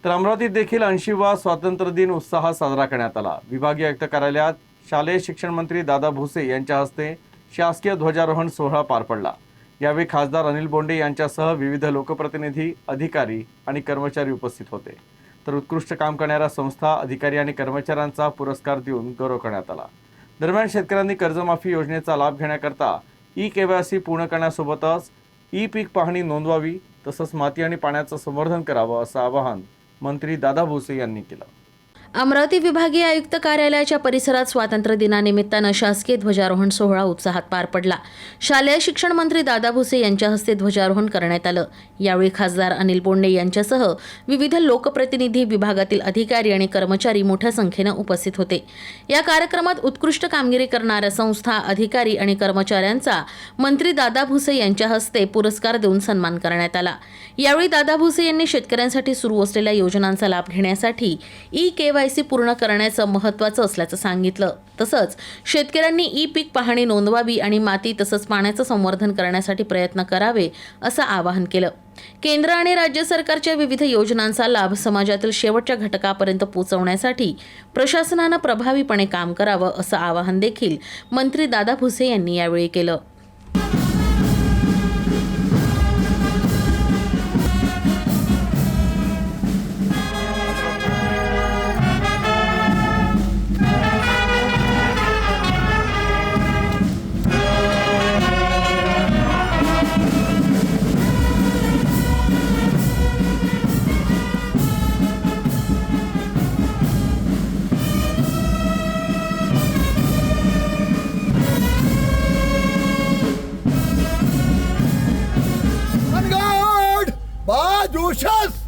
तर अमरावतीत देखील 80वा स्वातंत्र्य दिन उत्साहात साजरा करण्यात आला। विभागीय आयुक्त कार्यालयात शालेय शिक्षण मंत्री दादा भुसे यांच्या हस्ते शासकीय ध्वजारोहण सोहळा पार पडला। यावेळी खासदार अनिल बोंडे यांच्यासह विविध लोकप्रतिनिधी, अधिकारी आणि कर्मचारी उपस्थित होते। तर उत्कृष्ट काम करणाऱ्या संस्था, अधिकारी आणि कर्मचाऱ्यांचा पुरस्कार देऊन गौरव करण्यात आला। दरम्यान शेतकऱ्यांनी कर्जमाफी योजनेचा लाभ घेण्याकरता ई-केवायसी पूर्ण करण्यासोबतच ई-पीक पाहणी नोंदवावी, तसंच माती आणि पाण्याचं संवर्धन करावं असं आवाहन मंत्री दादा भुसे यांनी केलं। अमरावती विभागीय आयुक्त कार्यालयाच्या परिसरात स्वातंत्र्य दिनानिमित्तानं शासकीय ध्वजारोहण सोहळा उत्साहात पार पडला। शालेय शिक्षण मंत्री दादा भुसे यांच्या हस्ते ध्वजारोहण करण्यात आलं। यावेळी खासदार अनिल बोंडे यांच्यासह विविध लोकप्रतिनिधी, विभागातील अधिकारी आणि कर्मचारी मोठ्या संख्येनं उपस्थित होते। या कार्यक्रमात उत्कृष्ट कामगिरी करणाऱ्या संस्था, अधिकारी आणि कर्मचाऱ्यांचा मंत्री दादा भुसे यांच्या हस्ते पुरस्कार देऊन सन्मान करण्यात आला। यावेळी दादा भुसे यांनी शेतकऱ्यांसाठी सुरू असलेल्या योजनांचा लाभ घेण्यासाठी ई-केवायसी पूर्ण करण्याचं महत्त्वाचं असल्याचं सांगितलं। तसंच शेतकऱ्यांनी ई-पीक पाहणी नोंदवावी आणि माती तसंच पाण्याचं संवर्धन करण्यासाठी प्रयत्न करावे असं आवाहन केलं। केंद्र आणि राज्य सरकारच्या विविध योजनांचा लाभ समाजातील शेवटच्या घटकापर्यंत पोहोचवण्यासाठी प्रशासनानं प्रभावीपणे काम करावं असं आवाहन देखील मंत्री दादा भुसे यांनी यावेळी केलं। बाजूशस